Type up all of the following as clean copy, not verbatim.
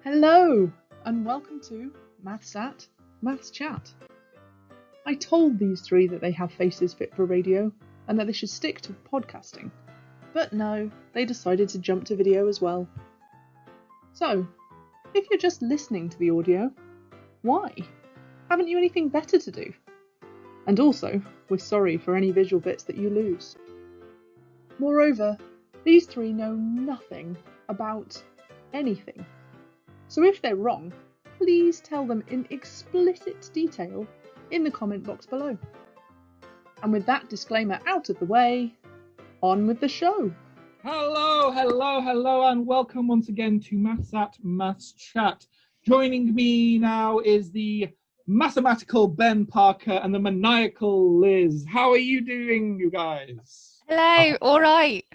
Hello, and welcome to Mathsat, Maths Chat. I told these three that they have faces fit for radio, and that they should stick to podcasting. But no, they decided to jump to video as well. So, if you're just listening to the audio, why? Haven't you anything better to do? And also, we're sorry for any visual bits that you lose. Moreover, these three know nothing about anything. So if they're wrong, please tell them in explicit detail in the comment box below. And with that disclaimer out of the way, on with the show. Hello, and welcome once again to Mathsat Maths Chat. Joining me now is the mathematical Ben Parker and the maniacal Liz. How are you doing, you guys? Hello, all right.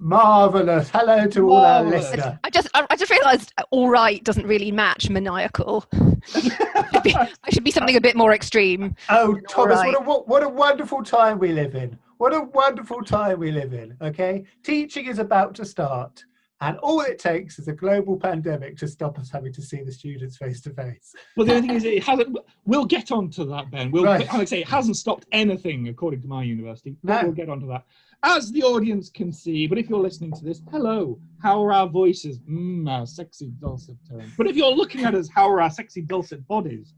Marvellous. Hello to all our listeners. I just realised all right doesn't really match maniacal. I should be something a bit more extreme. Oh, Thomas, right. what a wonderful time we live in. What a wonderful time we live in, okay? Teaching is about to start, and all it takes is a global pandemic to stop us having to see the students face to face. Well, the only thing is, it hasn't. We'll get onto that, Ben. Right. Like I say, it hasn't stopped anything, according to my university. But No. we'll get onto that. As the audience can see, but if you're listening to this, hello, how are our voices? Our sexy dulcet tones. But if you're looking at us, how are our sexy dulcet bodies?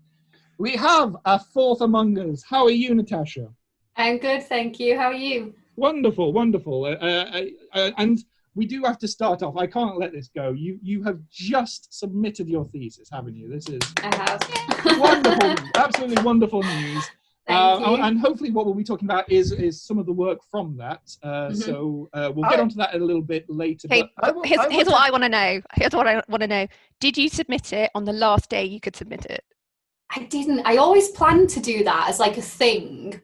We have a fourth among us. How are you, Natasha? I'm good, thank you. How are you? Wonderful. And we do have to start off. I can't let this go. You have just submitted your thesis, haven't you? This is I have. wonderful, absolutely wonderful news. Thank you. And hopefully what we'll be talking about is some of the work from that. So we'll get onto that a little bit later. Okay, But here's what I want to know. Here's what I want to know. Did you submit it on the last day you could submit it? I didn't. I always planned to do that as like a thing,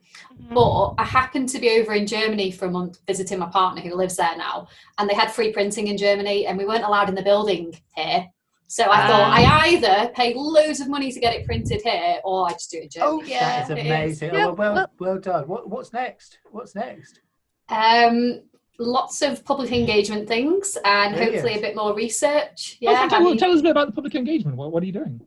but I happened to be over in Germany for a month visiting my partner who lives there now, and they had free printing in Germany, and we weren't allowed in the building here. So I thought I either pay loads of money to get it printed here, or I just do it in Germany. Oh, yeah, that is amazing. Yeah, well done. What's next? What's next? Lots of public engagement things, and Brilliant. hopefully a bit more research. tell us a bit about the public engagement. What are you doing?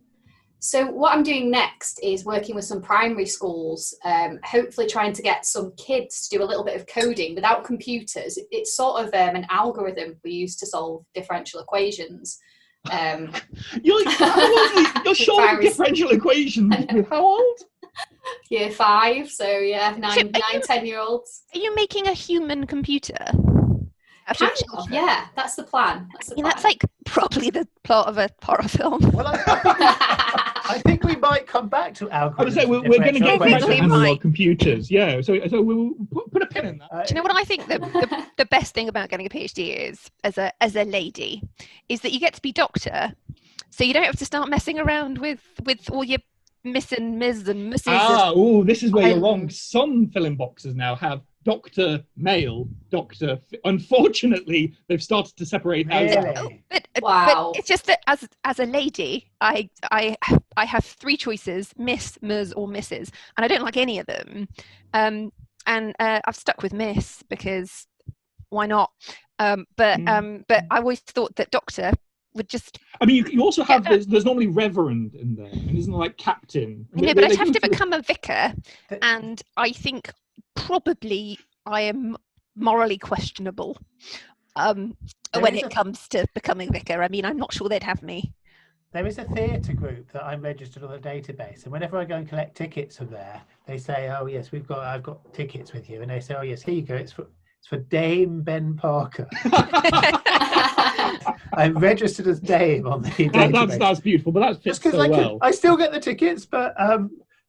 So what I'm doing next is working with some primary schools, hopefully trying to get some kids to do a little bit of coding without computers. It's sort of an algorithm we use to solve differential equations. You're solving differential equations with how old? Year 5, so yeah, 10-year-olds. Are you making a human computer? Kind of, yeah, that's the plan. That's like probably the plot of a horror film. Well, I think we might come back to algorithms. I would say we're going to get back to Really analog might. computers. Yeah, so we'll put a pin in that. Do you know what I think the best thing about getting a PhD is, as a lady, is that you get to be doctor, so you don't have to start messing around with all your Miss and Ms and Mrs. This is where you're wrong. Some filling boxes now have Doctor Male, Doctor. Unfortunately, they've started to separate those out. Really? Wow. But it's just that as a lady, I have 3 choices: Miss, Ms, or Mrs, and I don't like any of them. And I've stuck with Miss because why not? But I always thought that Doctor would just. I mean, you also have there's normally Reverend in there, and isn't it like Captain? I know, but I'd have to become a vicar, and I think probably I am morally questionable when it comes to becoming vicar. I mean, I'm not sure they'd have me. There is a theatre group that I'm registered on the database, and whenever I go and collect tickets from there, they say, "Oh yes, I've got tickets with you," and they say, "Oh yes, here you go. It's for Dame Ben Parker." I'm registered as Dame on the database. That's beautiful, but that fits so well. I still get the tickets, but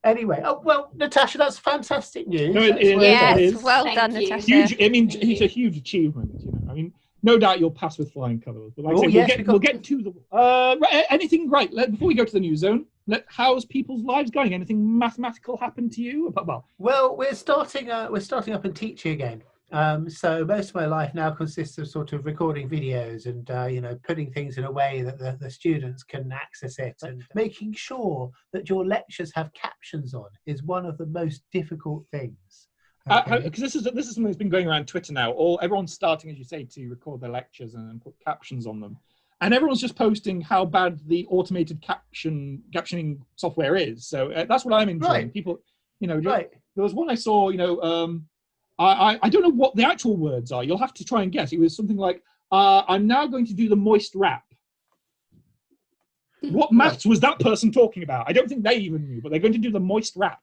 anyway. Oh well, Natasha, that's fantastic news. No, it is. Well Thank done, you. Natasha. Huge. I mean, Thank it's you. a huge achievement. You know, I mean, no doubt you'll pass with flying colours. But like I say, yes, we'll get to the anything right. Before we go to the news zone, how's people's lives going? Anything mathematical happened to you? Well, we're starting up in teaching again. So most of my life now consists of sort of recording videos and putting things in a way that the students can access it, and making sure that your lectures have captions on is one of the most difficult things. Because this is something that's been going around Twitter now. Everyone's starting, as you say, to record their lectures and put captions on them. and everyone's just posting how bad the automated captioning software is. So that's what I'm enjoying. Right. People, there was one I saw. I don't know what the actual words are. You'll have to try and guess. It was something like, "I'm now going to do the moist wrap." What maths was that person talking about? I don't think they even knew, but they're going to do the moist wrap.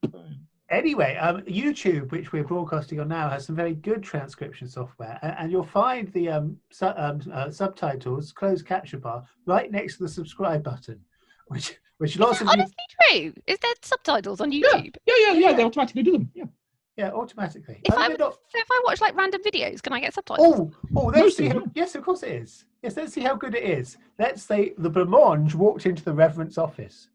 Anyway, YouTube, which we're broadcasting on now, has some very good transcription software, and you'll find the subtitles, closed caption bar, right next to the subscribe button, which lots of you... Honestly true. Is there subtitles on YouTube? Yeah. They automatically do them. Yeah, automatically. If I watch like random videos, can I get subtitles? Let's see. Yes, of course it is. Yes, let's see how good it is. Let's say the blancmange walked into the reverend's office.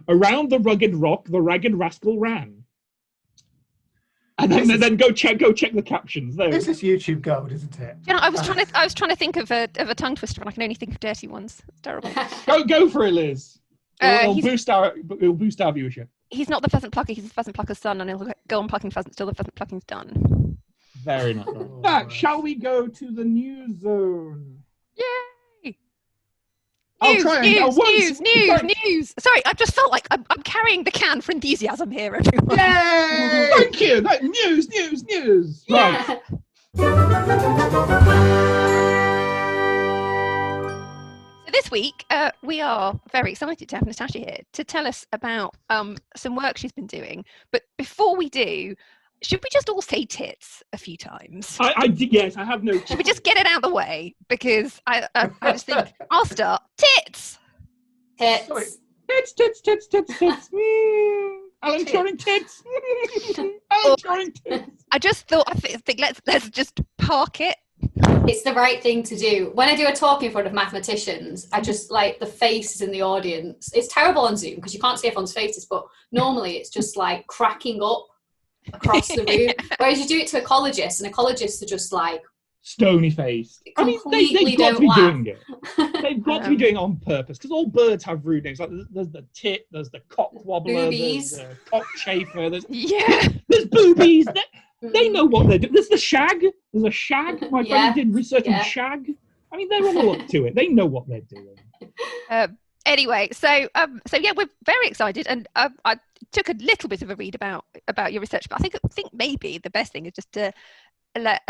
Around the rugged rock, the ragged rascal ran. And then go check the captions. This is YouTube gold, isn't it? I was trying to think of a tongue twister, and I can only think of dirty ones. It's terrible. Go for it, Liz. It'll boost our viewership. He's not the pheasant plucker. He's the pheasant plucker's son, and he'll go on plucking pheasants till the pheasant plucking's done. Very nice. Now, shall we go to the news zone? Yay! News. Sorry, I just felt like I'm carrying the can for enthusiasm here, everyone. Yay! Thank you. News. Yeah. So this week, we are very excited to have Natasha here to tell us about some work she's been doing. But before we do, should we just all say tits a few times? Yes, I have no. Should we just get it out of the way? Because I just think I'll start. Tits. Tits. Sorry. Tits. Alan Turing tits. Alan Turing tits. I just thought. I think let's just park it. It's the right thing to do. When I do a talk in front of mathematicians, I just like the faces in the audience. It's terrible on Zoom because you can't see everyone's faces, but normally it's just like cracking up across the room. Whereas you do it to ecologists, and ecologists are just like stony faced. I mean, they've got to be doing it. They've got to be doing it on purpose because all birds have rude names. Like there's the tit, there's the cock wobbler, boobies. There's the cockchafer, There's boobies. They know what they're doing. There's the shag. There's a shag. My friend did research on shag. I mean, they're all up to it. They know what they're doing. Anyway, so yeah, we're very excited, and I took a little bit of a read about your research, but I think maybe the best thing is just to let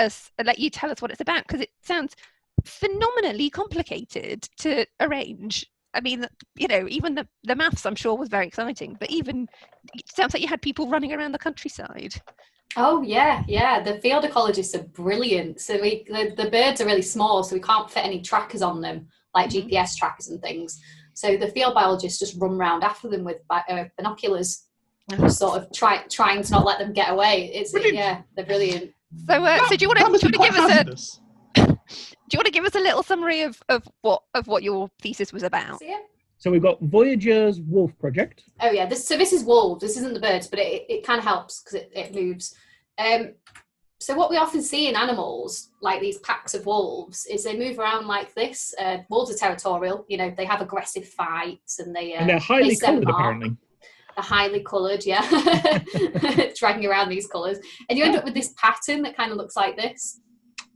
you tell us what it's about, because it sounds phenomenally complicated to arrange. I mean, even the maths I'm sure was very exciting, but even it sounds like you had people running around the countryside. Oh yeah. The field ecologists are brilliant. So the birds are really small, so we can't fit any trackers on them, like GPS trackers and things. So the field biologists just run around after them with binoculars, sort of trying to not let them get away. They're brilliant. So do you want to give us do you want to give us a little summary of what your thesis was about? So we've got Voyager's Wolf Project. Oh yeah, this is wolves. This isn't the birds, but it kind of helps because it moves. So what we often see in animals, like these packs of wolves, is they move around like this. Wolves are territorial. They have aggressive fights, and they're highly coloured, apparently. They're highly coloured, yeah. Dragging around these colours. And you end up with this pattern that kind of looks like this.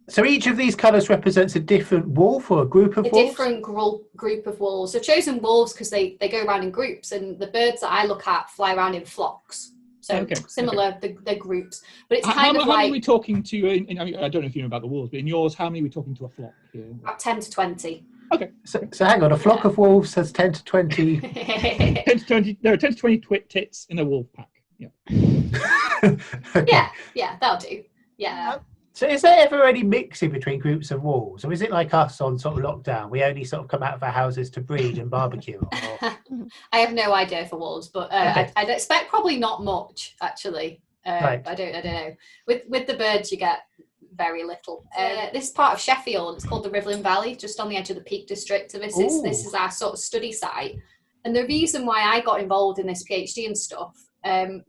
So each of these colours represents a different wolf or a group of wolves? A different group of wolves. I've chosen wolves because they go around in groups, and the birds that I look at fly around in flocks. So similar, they're groups. But it's how many are we talking to? I don't know if you know about the wolves, but in yours, how many are we talking to a flock here? About 10 to 20. Okay. So hang on, a flock of wolves has 10 to 20. 10 to 20. There are 10 to 20 tits in a wolf pack. Yeah. Okay. Yeah, that'll do. Yeah. So is there ever any mixing between groups of wolves, or is it like us on sort of lockdown? We only sort of come out of our houses to breed and barbecue? I have no idea for wolves, but I'd expect probably not much, actually. Right. I don't know. With the birds, you get very little. This is part of Sheffield. It's called the Riverland Valley, just on the edge of the Peak District. So this is our sort of study site. And the reason why I got involved in this PhD and stuff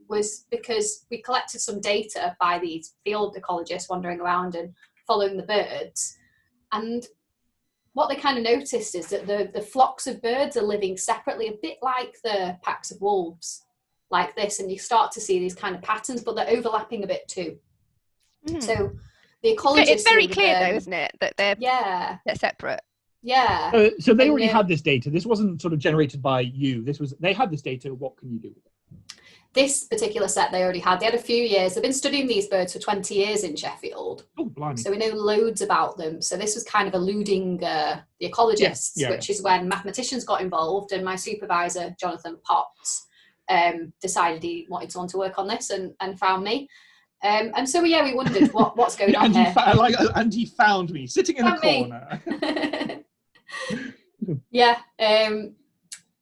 was because we collected some data by these field ecologists wandering around and following the birds. And what they kind of noticed is that the flocks of birds are living separately, a bit like the packs of wolves, like this. And you start to see these kind of patterns, but they're overlapping a bit too. So the ecologists... It's very clear though, isn't it, that they're separate? Yeah. So they And, already had this data. This wasn't sort of generated by you. They had this data. What can you do with it? This particular set they already had. They had a few years. They've been studying these birds for 20 years in Sheffield. Oh, blimey. So we know loads about them. So this was kind of eluding the ecologists, which is when mathematicians got involved, and my supervisor, Jonathan Potts, decided he wanted someone to work on this and found me. And so, we wondered what's going on here. And he found me sitting in a corner. Yeah.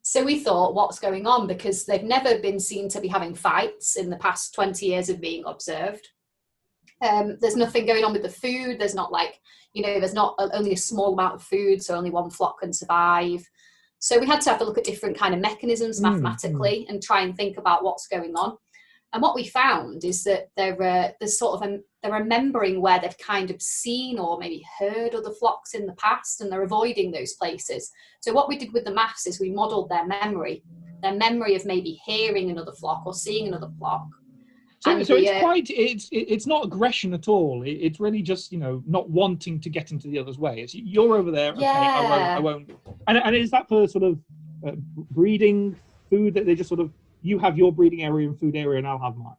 So we thought, what's going on? Because they've never been seen to be having fights in the past 20 years of being observed. There's nothing going on with the food. There's not there's not only a small amount of food, so only one flock can survive. So we had to have a look at different kind of mechanisms mathematically and try and think about what's going on. And what we found is that they're remembering where they've kind of seen or maybe heard other flocks in the past, and they're avoiding those places. So what we did with the maths is we modelled their memory of maybe hearing another flock or seeing another flock. So it's not aggression at all. It's really just not wanting to get into the other's way. It's you're over there. Okay, I won't. And is that for sort of breeding, food, that they just sort of, you have your breeding area and food area and I'll have mine?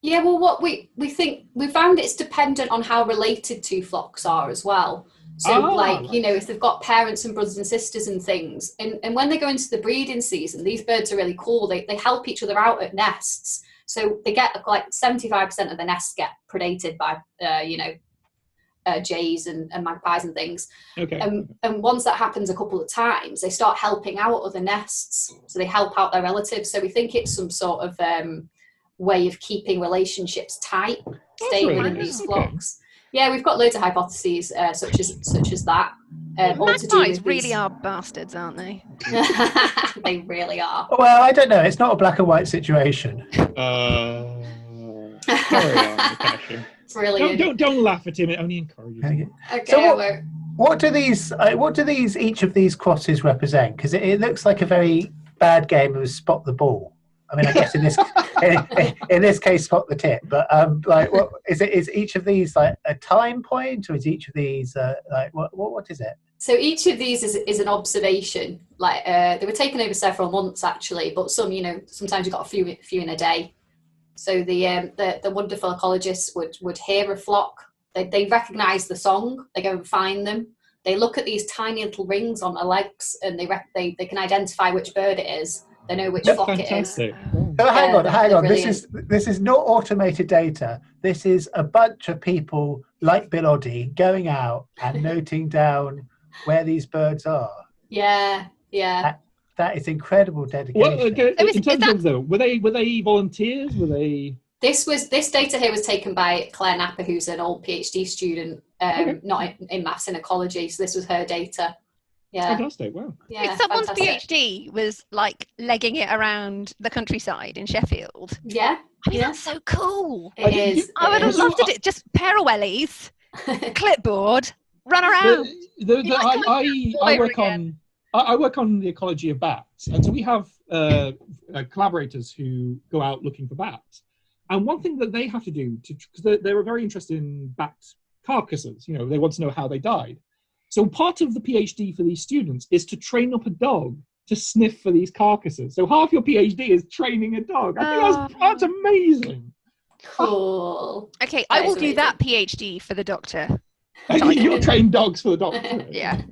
Yeah, well, what we think, we found it's dependent on how related two flocks are as well. So if they've got parents and brothers and sisters and things, and when they go into the breeding season, these birds are really cool. They help each other out at nests. So they get 75% of the nests get predated by, jays and magpies and things. Okay. And once that happens a couple of times, they start helping out other nests. So they help out their relatives. So we think it's some sort of way of keeping relationships tight, staying within these flocks. Yeah, we've got loads of hypotheses such as that. Magpies really are bastards, aren't they? They really are. Well, I don't know. It's not a black and white situation. Brilliant. Don't laugh at him. It only encourages him. Okay. So what do each of these crosses represent? Because it looks like a very bad game of spot the ball. I mean, I guess in this case, spot the tip. But what is it? Is each of these like a time point, or is each of these what is it? So each of these is an observation. They were taken over several months actually, but sometimes you got a few in a day. So the wonderful ecologists would hear a flock. They recognise the song. They go and find them. They look at these tiny little rings on their legs, and they can identify which bird it is. They know which flock fantastic. it is. So hang on. Brilliant. This is not automated data. This is a bunch of people like Bill Oddie going out and noting down where these birds are. Yeah. That is incredible dedication. Were they volunteers? Were they? This data here was taken by Claire Napper, who's an old PhD student, not in maths and ecology. So this was her data. Yeah. Fantastic! Wow. Yeah. Someone's fantastic. PhD was legging it around the countryside in Sheffield. Yeah. I mean, that's so cool. It is. I would have loved to do just pair of wellies, clipboard, run around. I work on the ecology of bats, and so we have collaborators who go out looking for bats. And one thing that they have to do, because they're very interested in bat carcasses, they want to know how they died. So part of the PhD for these students is to train up a dog to sniff for these carcasses. So half your PhD is training a dog. I think that's amazing. Cool. Okay, I will do that PhD for the doctor. You'll train dogs for the doctor. Yeah.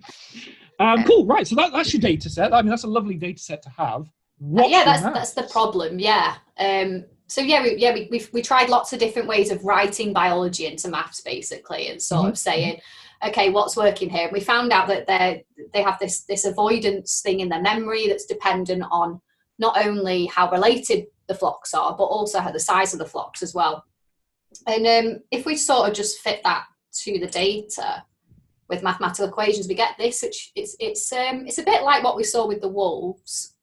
Cool. Right. So that's your data set. I mean, that's a lovely data set to have. That's the problem. Yeah. We tried lots of different ways of writing biology into maths, basically, and sort of saying, okay, what's working here? And we found out that they have this avoidance thing in their memory that's dependent on not only how related the flocks are, but also how the size of the flocks as well. And if we sort of just fit that to the data with mathematical equations, we get this, which it's a bit like what we saw with the wolves.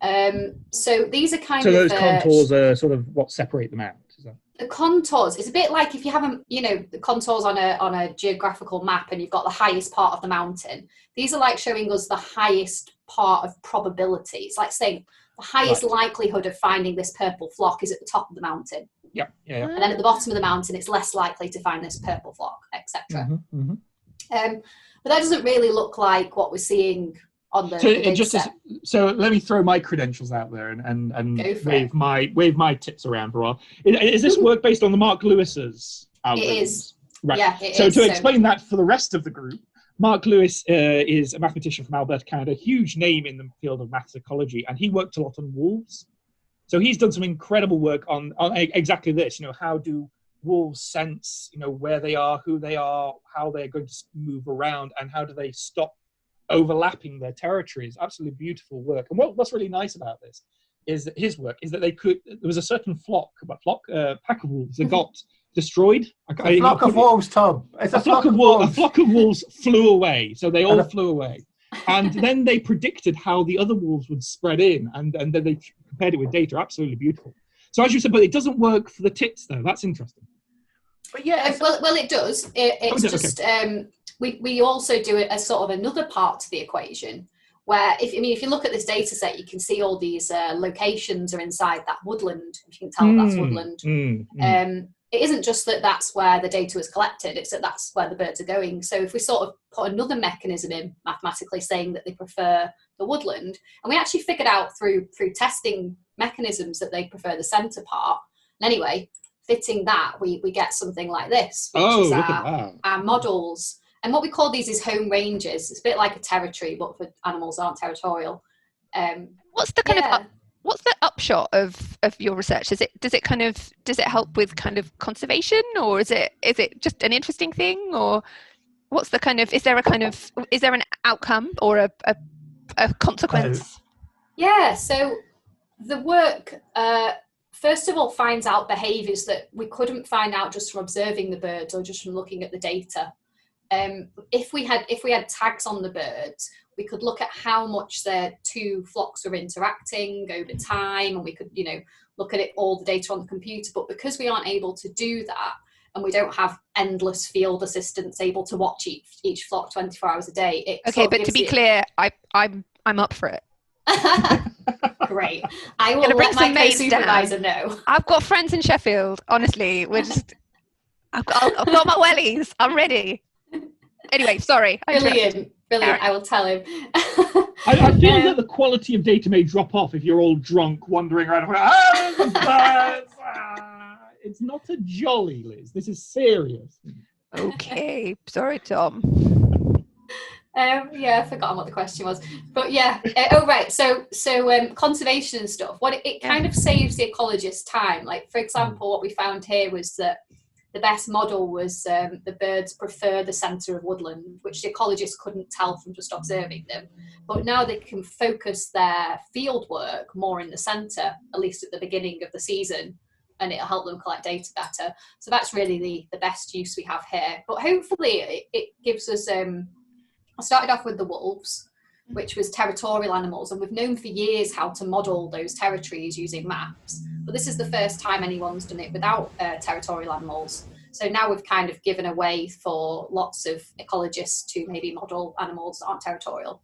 So these are kind of... So those contours are sort of what separate them out, is that? The contours, it's a bit like if you have the contours on a geographical map and you've got the highest part of the mountain. These are like showing us the highest part of probability. It's like saying the highest likelihood of finding this purple flock is at the top of the mountain. Yeah. And then at the bottom of the mountain, it's less likely to find this purple flock, etc. But that doesn't really look like what we're seeing on the data set. So let me throw my credentials out there and wave my tips around for a while. Is this work based on the Mark Lewis's algorithms? It is. Right. Yeah, to explain that for the rest of the group, Mark Lewis is a mathematician from Alberta, Canada, huge name in the field of maths ecology, and he worked a lot on wolves. So he's done some incredible work on exactly this. How do wolves sense, where they are, who they are, how they're going to move around, and how do they stop overlapping their territories. Absolutely beautiful work. And what's really nice about this is that his work is that there was a certain pack of wolves that got destroyed. A flock of wolves, Tom. It's a flock of wolves. A flock of wolves flew away. So they all flew away. And then they predicted how the other wolves would spread in, and then they compared it with data. Absolutely beautiful. So as you said, but it doesn't work for the tits, though. That's interesting. But yeah, well, it does. It's just okay. We also do it as sort of another part to the equation, where if you look at this data set, you can see all these locations are inside that woodland. If you can tell that's woodland. It isn't just that that's where the data was collected, it's that that's where the birds are going. So if we sort of put another mechanism in mathematically saying that they prefer the woodland, and we actually figured out through testing mechanisms that they prefer the centre part. And anyway, fitting that, we get something like this, which is our models. And what we call these is home ranges. It's a bit like a territory, but for animals aren't territorial. What's the upshot of your research? Does it help with kind of conservation, or is it just an interesting thing, or what's the kind of is there an outcome or a consequence? Yeah, so the work first of all finds out behaviours that we couldn't find out just from observing the birds or just from looking at the data. If we had tags on the birds, we could look at how much their two flocks were interacting over time, and we could, look at all the data on the computer. But because we aren't able to do that, and we don't have endless field assistants able to watch each flock 24 hours a day. Okay, but to be clear, I'm up for it. Great. I will let my co-supervisor know. I've got friends in Sheffield. Honestly, I've got my wellies. I'm ready. Anyway, sorry. Brilliant. I will tell him. I feel that the quality of data may drop off if you're all drunk, wandering around. It's not a jolly, Liz. This is serious. Okay. Sorry, Tom. I've forgotten what the question was. But yeah. Right. So conservation and stuff. It kind of saves the ecologist time. Like, for example, what we found here was that the best model was the birds prefer the centre of woodland, which the ecologists couldn't tell from just observing them. But now they can focus their field work more in the centre, at least at the beginning of the season, and it'll help them collect data better. So that's really the best use we have here. But hopefully it gives us... I started off with the wolves, which was territorial animals, and we've known for years how to model those territories using maps. But this is the first time anyone's done it without territorial animals. So now we've kind of given a way for lots of ecologists to maybe model animals that aren't territorial.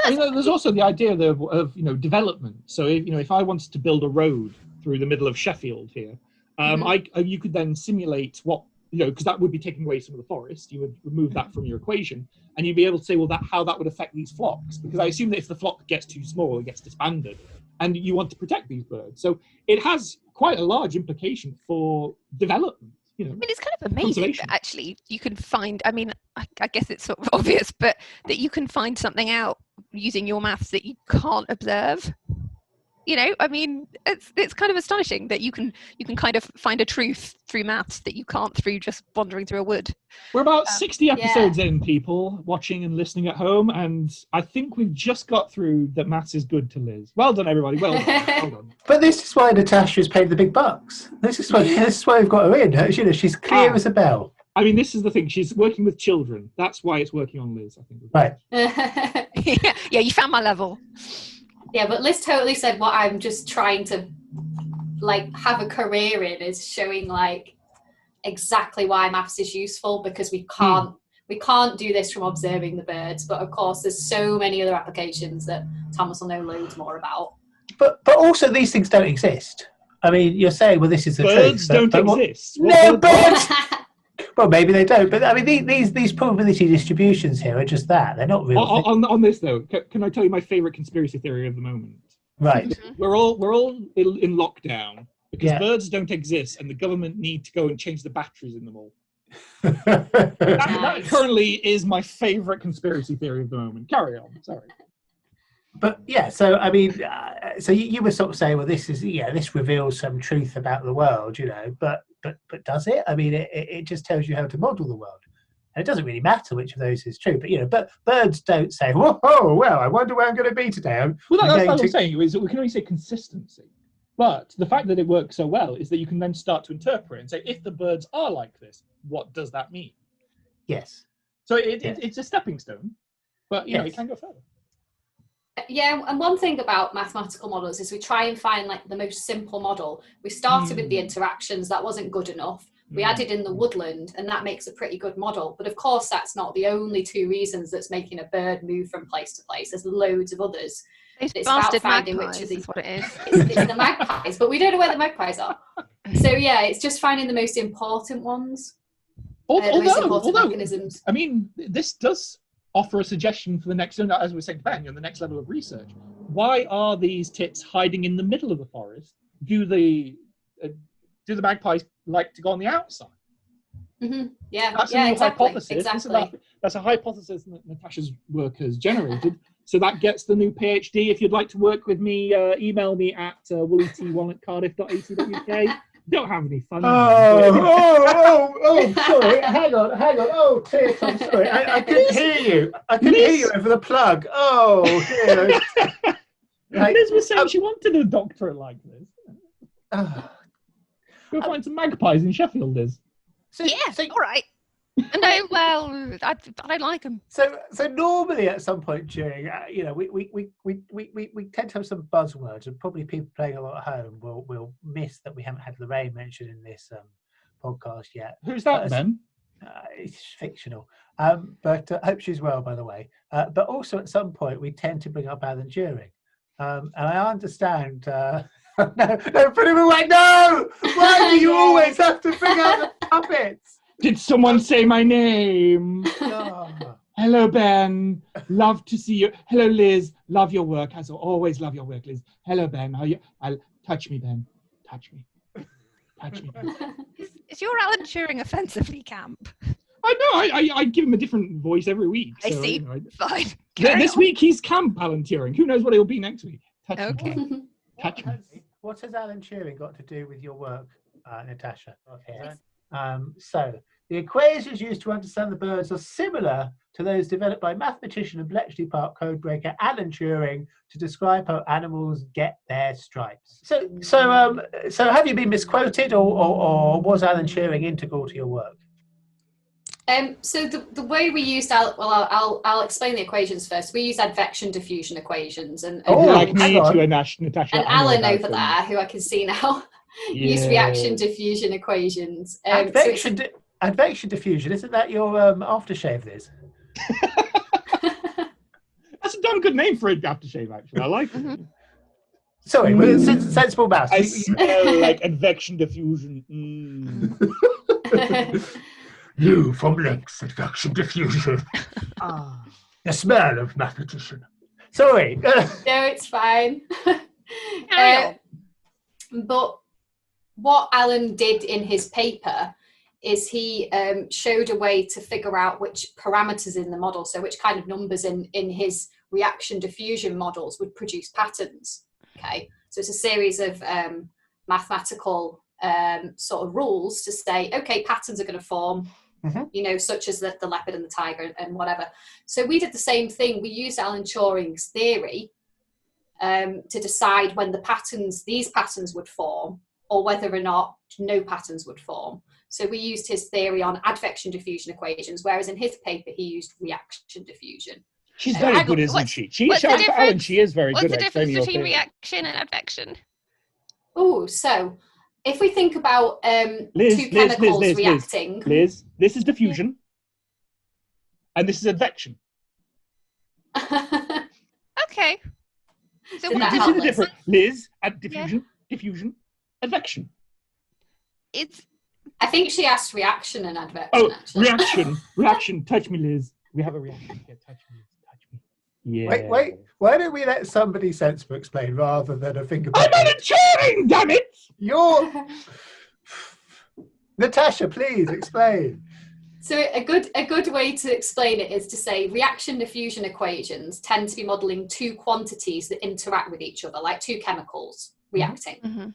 There's also the idea of development. So if I wanted to build a road through the middle of Sheffield here, you could then simulate what, because that would be taking away some of the forest. You would remove that from your equation, and you'd be able to say, how that would affect these flocks. Because I assume that if the flock gets too small, it gets disbanded, and you want to protect these birds. So it has quite a large implication for development. It's kind of amazing that actually you can find, I guess it's sort of obvious, but that you can find something out using your maths that you can't observe. It's kind of astonishing that you can kind of find a truth through maths that you can't through just wandering through a wood. We're about 60 episodes in, people watching and listening at home, and I think we've just got through that maths is good to Liz. Well done, everybody. Well done. Well done. But this is why Natasha's paid the big bucks. This is why we've got her in. She's clear as a bell. This is the thing. She's working with children. That's why it's working on Liz, I think. Right. Yeah, you found my level. Yeah, but Liz totally said what I'm just trying to have a career in is showing exactly why maths is useful, because we can't do this from observing the birds. But of course, there's so many other applications that Thomas will know loads more about. But also these things don't exist. You're saying, this is the truth. Birds don't exist. No, birds. Well, maybe they don't, but I mean, these probability distributions here are just that. They're not real. On this though, can I tell you my favourite conspiracy theory of the moment? Right. We're all in lockdown because Yeah. birds don't exist, and the government need to go and change the batteries in them all. Nice. That currently is my favourite conspiracy theory of the moment. Carry on. Sorry. But yeah, so I mean, so you were sort of saying, well, this reveals some truth about the world, but does it? I mean, it just tells you how to model the world, and it doesn't really matter which of those is true. But birds don't say, whoa, well, I wonder where I'm going to be today. That's what I'm saying is that we can only say consistency, but the fact that it works so well is that you can then start to interpret and say, if the birds are like this, what does that mean? Yes. So it's a stepping stone, but it can go further. Yeah, and one thing about mathematical models is we try and find like the most simple model. We started with the interactions, that wasn't good enough. We added in the woodland, and that makes a pretty good model. But of course, that's not the only two reasons that's making a bird move from place to place. There's loads of others. It's about finding which of these. What it is. It's the magpies, but we don't know where the magpies are. So yeah, it's just finding the most important ones. Most important mechanisms. I mean, this does offer a suggestion for the next, as we were saying to Ben, the next level of research. Why are these tits hiding in the middle of the forest? Do the magpies like to go on the outside? Mm-hmm. Yeah, that's a new hypothesis. Exactly. That's a hypothesis that Natasha's work has generated. So that gets the new PhD. If you'd like to work with me, email me at woolleyt1@cardiff.ac.uk. Don't have any fun. Sorry. Hang on. Oh, Tits, I'm sorry. I couldn't hear you. I couldn't hear you over the plug. Oh, dear. Liz was saying she wanted a doctorate like this. Go find some magpies in Sheffield, Liz. All right. No, well, I don't like them. So normally at some point during, we tend to have some buzzwords, and probably people playing a lot at home will miss that we haven't had Lorraine mentioned in this podcast yet. Who's that, Ben? It's fictional, but I hope she's well, by the way. But also at some point we tend to bring up Alan Turing, and I understand. No, put him away! No! Why do you always have to bring out the puppets? Did someone say my name? Oh. Hello, Ben. Love to see you. Hello, Liz. Love your work. As always, love your work, Liz. Hello, Ben. How are you? Touch me, Ben. Touch me. Touch me, Ben. Is your Alan Turing offensively camp? I know. I give him a different voice every week. I see. Fine. This week he's camp Alan Turing. Who knows what he'll be next week? Touch me. Touch me. What has Alan Turing got to do with your work, Natasha? Okay. So the equations used to understand the birds are similar to those developed by mathematician and Bletchley Park codebreaker Alan Turing to describe how animals get their stripes. So have you been misquoted, or was Alan Turing integral to your work? So the way we used I'll explain the equations first. We used advection diffusion equations, and Natasha. And Alan over there, who I can see now. Use reaction diffusion equations. Advection diffusion, isn't that your aftershave, Liz? That's a damn good name for an aftershave, actually. I like it. Sorry, but it's sensible mouse. I smell like advection diffusion. You from Lex, advection diffusion. The smell of mathematician. Sorry. No, it's fine. But what Alan did in his paper is he showed a way to figure out which parameters in the model, so which kind of numbers in his reaction diffusion models would produce patterns. Okay, so it's a series of mathematical sort of rules to say, okay, patterns are going to form, such as the leopard and the tiger and whatever. So we did the same thing. We used Alan Turing's theory to decide when these patterns would form, or whether or not no patterns would form. So we used his theory on advection diffusion equations, whereas in his paper he used reaction diffusion. She's very good, isn't she? She is very good. What's the difference between reaction and advection? Oh, so if we think about two chemicals reacting. Liz, this is diffusion, and this is advection. Okay. So you see the difference, Liz? Diffusion, advection. It's I think she asked reaction and advection, Oh, actually. reaction. Touch me, Liz. We have a reaction. Yeah, touch me, touch me. Yeah. Wait. Why don't we let somebody sensible explain rather than a finger I'm poking? not a Turing, damn it! You're Natasha, please explain. So a good way to explain it is to say reaction diffusion equations tend to be modelling two quantities that interact with each other, like two chemicals reacting. Mm-hmm.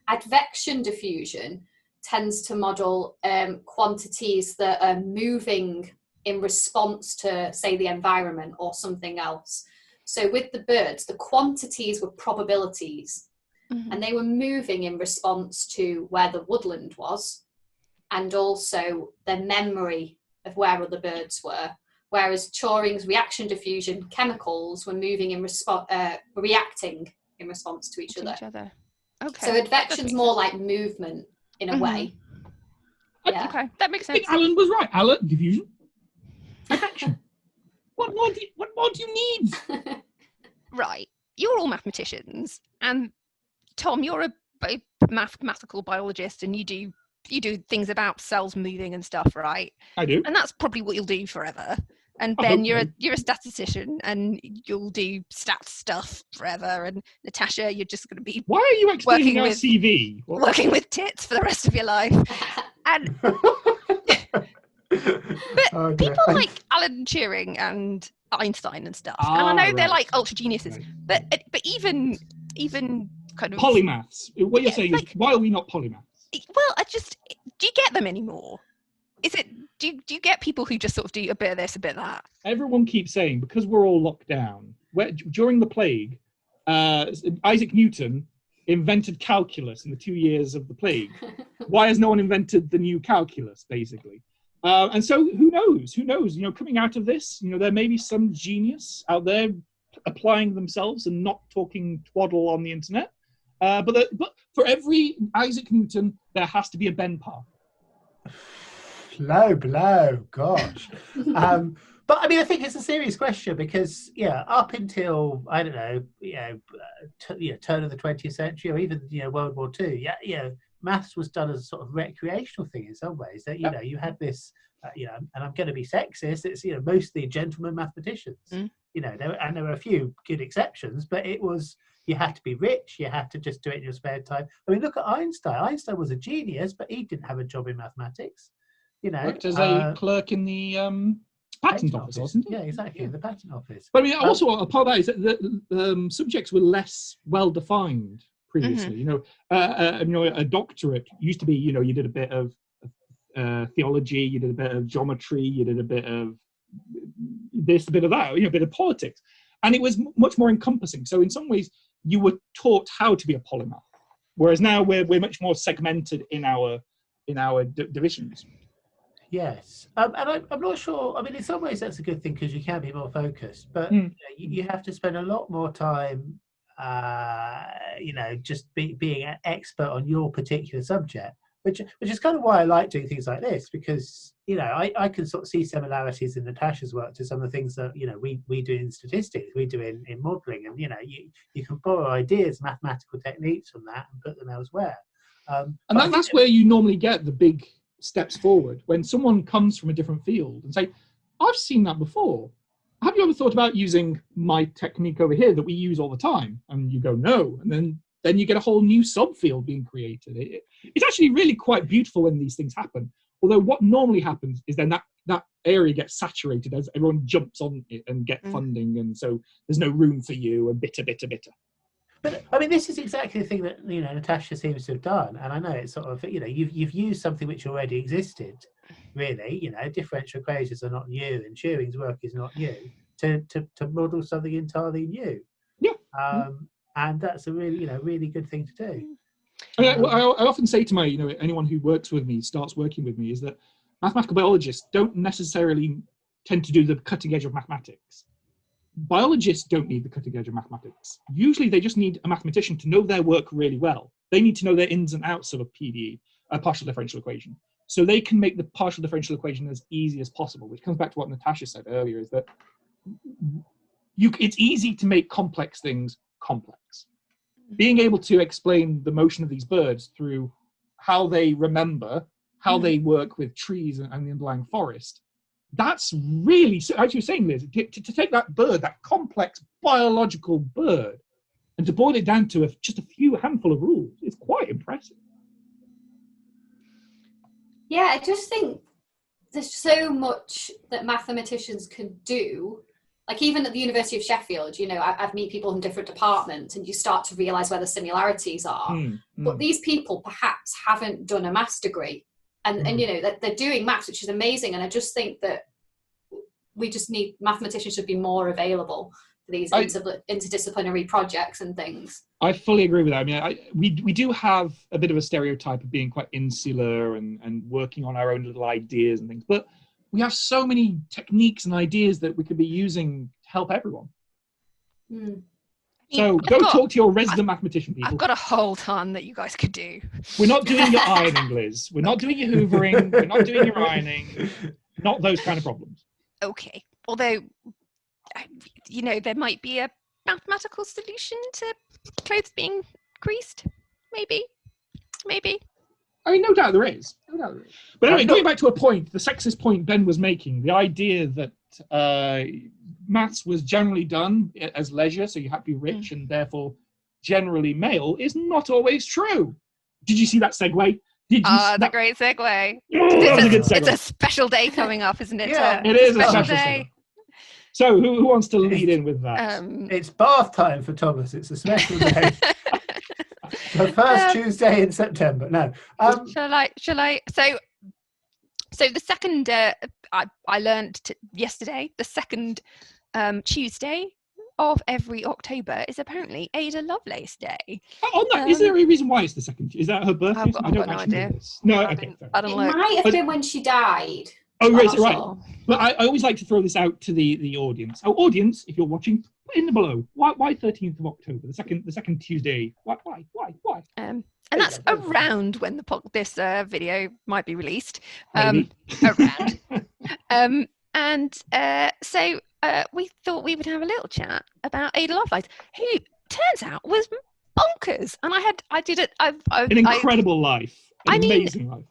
Advection diffusion tends to model quantities that are moving in response to, say, the environment or something else. So with the birds, the quantities were probabilities, and they were moving in response to where the woodland was, and also their memory of where other birds were. Whereas Turing's reaction diffusion chemicals were moving in reacting in response to each other. Okay. So advection's more like movement in a way. Yeah. Okay, that makes I sense. think Alan was right. Alan, diffusion. Advection. What more do you need? Right. You're all mathematicians, and Tom, you're a mathematical biologist, and you do things about cells moving and stuff, right? I do. And that's probably what you'll do forever. And I Ben, hope you're a statistician, and you'll do stat stuff forever. And Natasha, you're just going to be Why are you explaining working our with- CV? What? working with tits for the rest of your life. And but people like Alan Turing and Einstein and stuff, and I know they're right. like ultra geniuses, Right. but even kind of Polymaths. What you're Yeah, saying like- is, why are we not polymaths? well, do you get them anymore? Is it do you get people who just sort of do a bit of this, a bit of that? Everyone keeps saying, because we're all locked down, during the plague, Isaac Newton invented calculus in the 2 years of the plague. Why has no one invented the new calculus, basically? And so who knows? Coming out of this, there may be some genius out there applying themselves and not talking twaddle on the internet. But for every Isaac Newton, there has to be a Ben Park. Low blow, gosh. But I mean, I think it's a serious question because, up until I don't know, turn of the 20th century or even World War II, maths was done as a sort of recreational thing in some ways. That you had this, and I'm going to be sexist. It's mostly gentlemen mathematicians. There were a few good exceptions, but it was you had to be rich. You had to just do it in your spare time. I mean, look at Einstein. Einstein was a genius, but he didn't have a job in mathematics. Worked as a clerk in the patent office, wasn't he? Yeah, exactly, the patent office. But I mean, also a part of that is that the subjects were less well defined previously. A doctorate used to be, you did a bit of theology, you did a bit of geometry, you did a bit of this, a bit of that, a bit of politics, and it was much more encompassing. So in some ways, you were taught how to be a polymath, whereas now we're much more segmented in our divisions. Yes, and I'm not sure. I mean, in some ways that's a good thing because you can be more focused, but you have to spend a lot more time, just being an expert on your particular subject, which is kind of why I like doing things like this because I can sort of see similarities in Natasha's work to some of the things that we do in statistics, we do in modelling, and you can borrow ideas, mathematical techniques from that and put them elsewhere. And that's where you normally get the big steps forward when someone comes from a different field and say, I've seen that before. Have you ever thought about using my technique over here that we use all the time? And you go, no. And then you get a whole new subfield being created. It's actually really quite beautiful when these things happen. Although what normally happens is then that area gets saturated as everyone jumps on it and get funding. And so there's no room for you and bitter. But I mean, this is exactly the thing that Natasha seems to have done, and I know it's sort of you've used something which already existed, really. Differential equations are not new, and Turing's work is not new to model something entirely new. Yeah. And that's a really really good thing to do. I mean, I often say to my anyone who works with me, starts working with me, is that mathematical biologists don't necessarily tend to do the cutting edge of mathematics. Biologists don't need the cutting edge of mathematics. Usually they just need a mathematician to know their work really well. They need to know their ins and outs of a PDE, a partial differential equation. So they can make the partial differential equation as easy as possible, which comes back to what Natasha said earlier, is that it's easy to make complex things complex. Being able to explain the motion of these birds through how they remember, how they work with trees and the underlying forest. That's really, as you were saying, Liz, to take that bird, that complex biological bird, and to boil it down to just a handful of rules, it's quite impressive. Yeah, I just think there's so much that mathematicians can do. Like even at the University of Sheffield, you know, I've met people in different departments and you start to realise where the similarities are. But these people perhaps haven't done a maths degree. And you know, they're doing maths, which is amazing. And I just think that we just need, mathematicians should be more available for these interdisciplinary projects and things. I fully agree with that. I mean, we do have a bit of a stereotype of being quite insular and working on our own little ideas and things. But we have so many techniques and ideas that we could be using to help everyone. So go talk to your resident mathematician people. I've got a whole ton that you guys could do. We're not doing your ironing, Liz. We're not doing your hoovering. We're not doing your ironing. Not those kind of problems. Okay. Although, you know, there might be a mathematical solution to clothes being creased. Maybe. I mean, no doubt there is. But anyway, going back to the sexist point Ben was making, the idea that maths was generally done as leisure, so you had to be rich and therefore generally male, is not always true. Did you see that segue? The great segue. That was a good segue. It's a special day coming up, isn't it? Yeah, it is a special day. So who wants to lead in with that? It's bath time for Thomas. It's a special day. The first Tuesday in September. No. Shall I? So the second, I learned yesterday, the second Tuesday of every October is apparently Ada Lovelace Day. Oh, no. Is there a reason why it's the second? Is that her birthday? I've got no idea. No, okay. I don't know. It might have been when she died. Oh, right. But I always like to throw this out to the audience. Oh, audience, if you're watching, put in the below. Why 13th of October, the second Tuesday? Why? And that's around when this video might be released. Maybe. Around. So we thought we would have a little chat about Ada Lovelace, who turns out was bonkers. And I did it. An incredible life. An amazing life.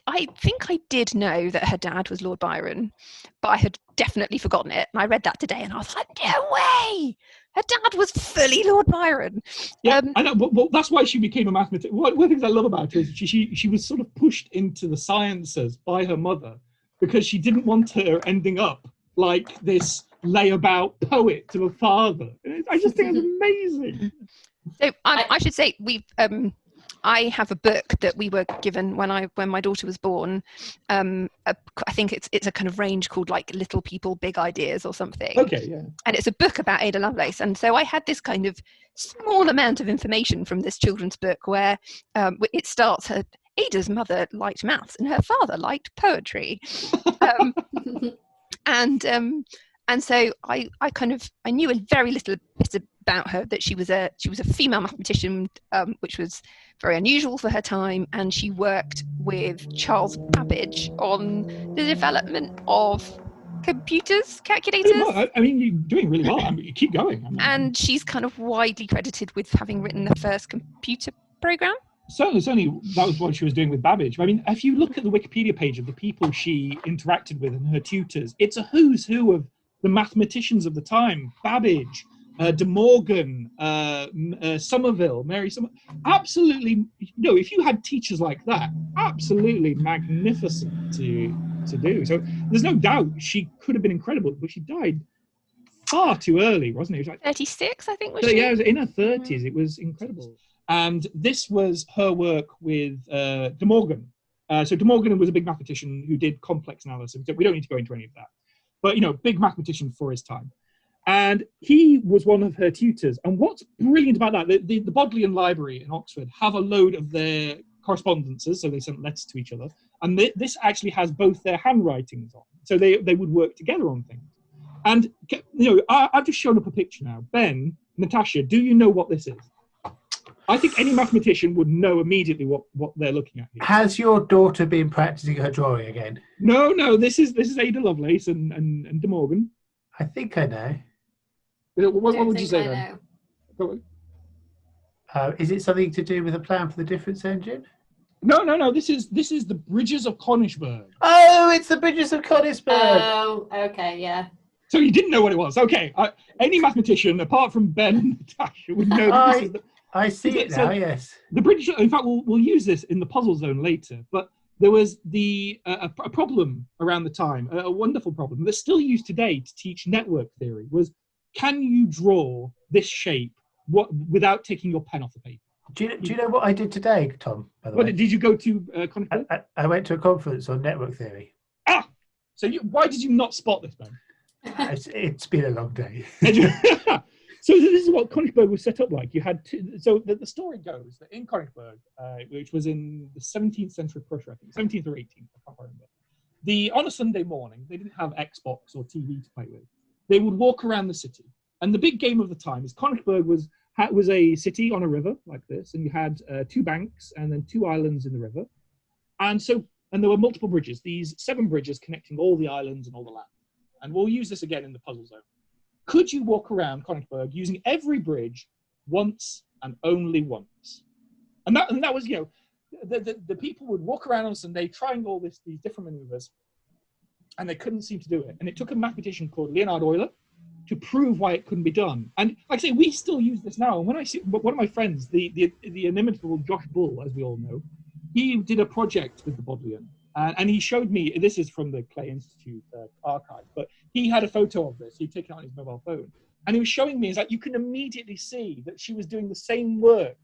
I think I did know that her dad was Lord Byron, but I had definitely forgotten it. And I read that today and I was like, no way! Her dad was fully Lord Byron. Yeah, I know. Well, that's why she became a mathematician. One of the things I love about her is she was sort of pushed into the sciences by her mother because she didn't want her ending up like this layabout poet to her father. I just think it's amazing. So I should say I have a book that we were given when my daughter was born. I think it's a kind of range called like Little People, Big Ideas or something. Okay, yeah. And it's a book about Ada Lovelace. And so I had this kind of small amount of information from this children's book where it starts, Ada's mother liked maths and her father liked poetry. And so I knew a very little bit about her, that she was a female mathematician, which was very unusual for her time, and she worked with Charles Babbage on the development of computers, calculators. I mean, you're doing really well. I mean, you keep going. And she's kind of widely credited with having written the first computer program. Certainly, that was what she was doing with Babbage. I mean, if you look at the Wikipedia page of the people she interacted with and her tutors, it's a who's who of the mathematicians of the time. Babbage, De Morgan, Somerville, Mary Somerville. Absolutely, if you had teachers like that, absolutely magnificent to do. So there's no doubt she could have been incredible, but she died far too early, wasn't it? It was like 36, I think. Was she? Yeah, it was in her 30s. It was incredible. And this was her work with De Morgan. So De Morgan was a big mathematician who did complex analysis. We don't need to go into any of that. But, big mathematician for his time. And he was one of her tutors. And what's brilliant about that, the Bodleian Library in Oxford have a load of their correspondences, so they sent letters to each other. And this actually has both their handwritings on. So they would work together on things. And, I've just shown up a picture now. Ben, Natasha, do you know what this is? I think any mathematician would know immediately what they're looking at here. Has your daughter been practicing her drawing again? No. This is Ada Lovelace and De Morgan. I think I know. What would you say then? Is it something to do with a plan for the difference engine? No. This is the Bridges of Königsberg. Oh, it's the Bridges of Königsberg. Oh, okay, yeah. So you didn't know what it was. Okay. Any mathematician, apart from Ben and Natasha, would know that this is the... I see it now, yes. The British, in fact, we'll use this in the puzzle zone later, but there was a problem around the time, a wonderful problem that's still used today to teach network theory, was can you draw this shape without taking your pen off the paper? Do you know what I did today, Tom, by the way? Did you go to Königsberg? I went to a conference on network theory. Ah! So why did you not spot this, Ben? It's been a long day. So this is what Königsberg was set up like. You had the story goes that in Königsberg, which was in the 17th century of Prussia, I think, 17th or 18th, I can't remember. On a Sunday morning, they didn't have Xbox or TV to play with. They would walk around the city. And the big game of the time is Königsberg was a city on a river like this, and you had 2 banks and then 2 islands in the river. And there were multiple bridges, these 7 bridges connecting all the islands and all the land. And we'll use this again in the puzzle zone. Could you walk around Königsberg using every bridge once and only once? And that was, the people would walk around on Sunday trying all these different maneuvers, and they couldn't seem to do it. And it took a mathematician called Leonhard Euler to prove why it couldn't be done. And like I say, we still use this now. And when I see one of my friends, the inimitable Josh Bull, as we all know, he did a project with the Bodleian. And he showed me, this is from the Clay Institute archive, but he had a photo of this. He'd taken it on his mobile phone. And he was showing me, is that you can immediately see that she was doing the same work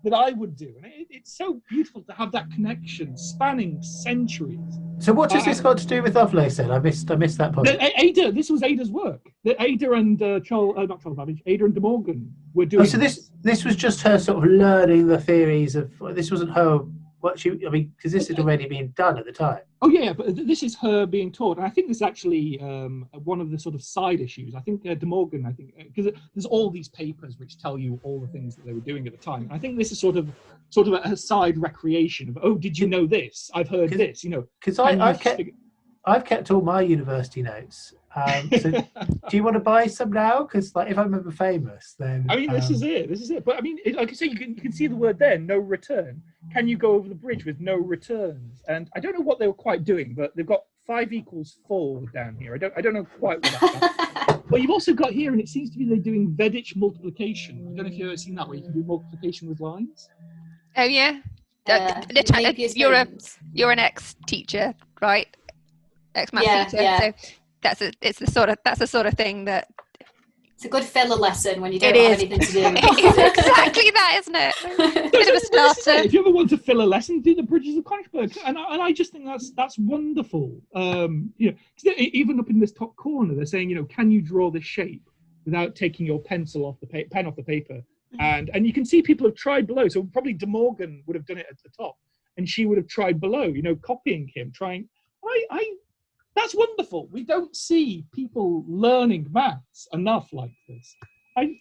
that I would do. And it's so beautiful to have that connection spanning centuries. So what has this got to do with Lovelace then? I missed that point. Ada, this was Ada's work. Ada and Ada and De Morgan were doing. Oh, so this was just her sort of learning the theories of. This wasn't her. Because this had already been done at the time. Oh yeah, but this is her being taught, and I think this is actually one of the sort of side issues. I think De Morgan, because there's all these papers which tell you all the things that they were doing at the time. I think this is sort of a side recreation of, oh, did you know this? I've heard this, Because I've kept all my university notes. So do you want to buy some now? Because if I'm ever famous, then this is it. But like I say, you can see the word there, no return. Can you go over the bridge with no returns? And I don't know what they were quite doing, but they've got 5 = 4 down here. I don't know quite what that's. But you've also got here, and it seems to be they're doing Vedich multiplication. I don't know if you've ever seen that, where you can do multiplication with lines. Oh yeah, you're an ex-teacher, right? Ex-math teacher. Yeah. So that's the sort of thing that. It's a good filler lesson when you don't have anything to do. It's exactly that, isn't it? Bit of a starter. If you ever want to fill a lesson, do the Bridges of Königsberg, and I just think that's wonderful. Even up in this top corner, they're saying, can you draw this shape without taking your pen off the paper? And you can see people have tried below. So probably De Morgan would have done it at the top, and she would have tried below. Copying him, trying. That's wonderful. We don't see people learning maths enough like this. I'm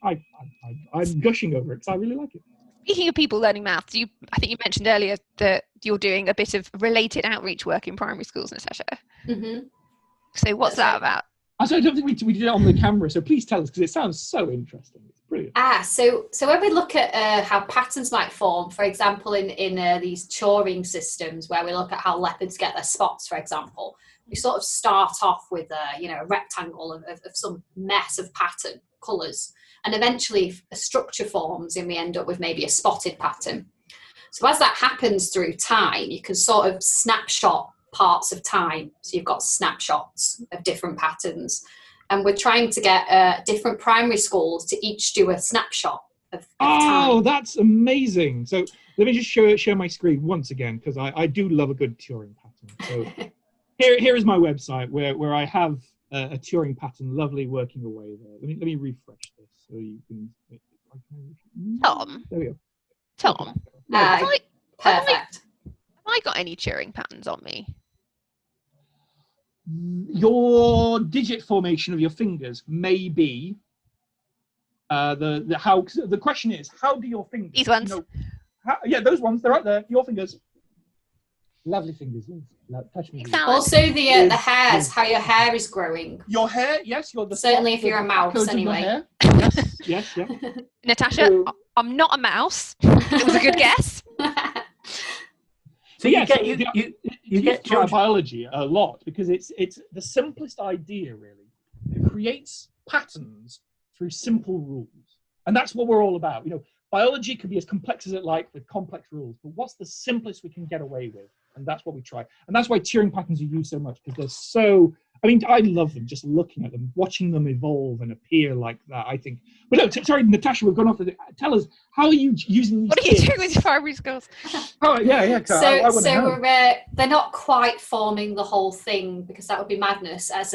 gushing over it because I really like it. Speaking of people learning maths, I think you mentioned earlier that you're doing a bit of related outreach work in primary schools, Natasha. Mm-hmm. So what's that about? I don't think we did it on the camera, so please tell us, because it sounds so interesting. It's brilliant. So when we look at how patterns might form, for example, in these choring systems, where we look at how leopards get their spots, for example, we sort of start off with a rectangle of some mess of pattern colours, and eventually a structure forms, and we end up with maybe a spotted pattern. So as that happens through time, you can sort of snapshot parts of time. So you've got snapshots of different patterns, and we're trying to get different primary schools to each do a snapshot of time. Oh, that's amazing. So let me just share my screen once again, because I do love a good Turing pattern. So here is my website where I have a Turing pattern, lovely working away there. Let me refresh this so you can. Tom. There we go. Tom. Perfect. Have I got any Turing patterns on me? Your digit formation of your fingers may be the question is, how do your fingers? These ones. Those ones. They're right there. Your fingers. Lovely fingers. Touch me. Also the hairs, how your hair is growing. Your hair, yes. Certainly if you're a mouse, anyway. Yes. Natasha, I'm not a mouse. It was a good guess. So yeah, you get so you get children. biology a lot because it's the simplest idea really. It creates patterns through simple rules, and that's what we're all about. Biology can be as complex as it like with complex rules, but what's the simplest we can get away with? And that's what we try. And that's why Turing patterns are used so much, because they're so, I love them, just looking at them, watching them evolve and appear like that, I think. But no, sorry, Natasha, we've gone off. Tell us, how are you using these What are you doing with your primary schools? Oh, yeah. So they're not quite forming the whole thing, because that would be madness. As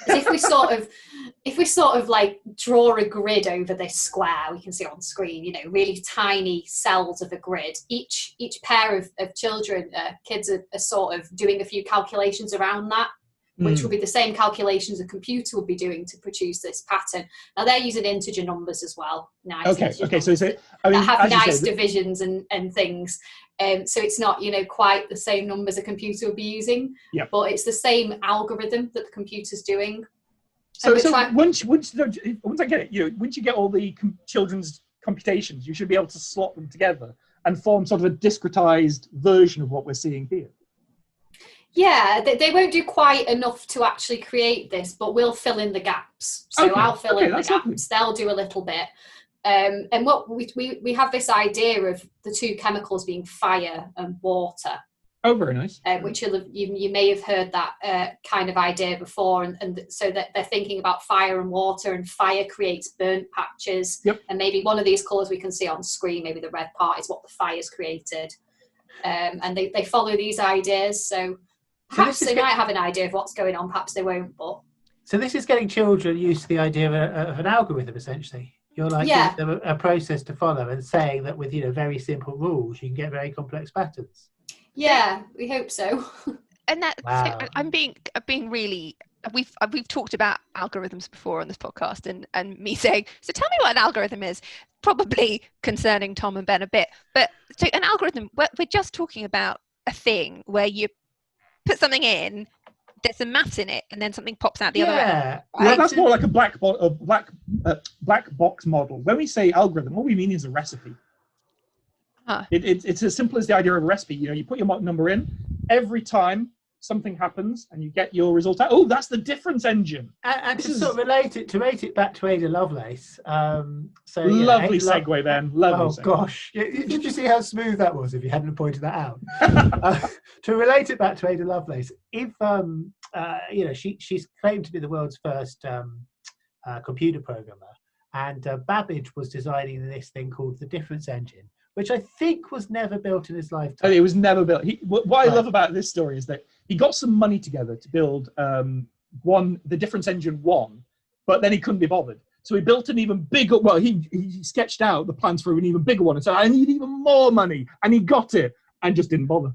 if we sort of like draw a grid over this square, we can see on screen, really tiny cells of a grid. Each pair of children, kids are sort of doing a few calculations around that, which will be the same calculations a computer would be doing to produce this pattern. Now they're using integer numbers as well. Nice. Okay. So that have nice divisions and things. So it's not, quite the same numbers a computer would be using, but it's the same algorithm that the computer's doing. So once I get it, once you get all the children's computations, you should be able to slot them together and form sort of a discretized version of what we're seeing here. Yeah, they won't do quite enough to actually create this, but we'll fill in the gaps. So I'll fill in the gaps. Lovely. They'll do a little bit. And what we have this idea of the two chemicals being fire and water. Oh, very nice. Which you may have heard that kind of idea before, and so that they're thinking about fire and water, and fire creates burnt patches. Yep. And maybe one of these colours we can see on screen, maybe the red part, is what the fire's created. And they follow these ideas. So perhaps they might have an idea of what's going on, perhaps they won't. But so this is getting children used to the idea of an algorithm, essentially. You're like giving them a process to follow, and saying that with very simple rules you can get very complex patterns. Yeah, we hope so. And that so I'm being really. We've talked about algorithms before on this podcast, and me saying, so tell me what an algorithm is. Probably concerning Tom and Ben a bit, but so an algorithm, we're just talking about a thing where you put something in, there's some maths in it, and then something pops out the other end. Right? Well, that's more like a black box model. When we say algorithm, what we mean is a recipe. Huh. It's as simple as the idea of a recipe. You put your number in, every time something happens, and you get your result out. Oh, that's the difference engine. And to sort of relate it back to Ada Lovelace. Lovely segue, Ben. Lovely. Oh gosh, did you see how smooth that was? If you hadn't pointed that out. To relate it back to Ada Lovelace, if she's claimed to be the world's first computer programmer, and Babbage was designing this thing called the difference engine, which I think was never built in his lifetime. It was never built. What I love about this story is that he got some money together to build the difference engine 1, but then he couldn't be bothered. So he built an even bigger, he sketched out the plans for an even bigger one and said, I need even more money. And he got it and just didn't bother.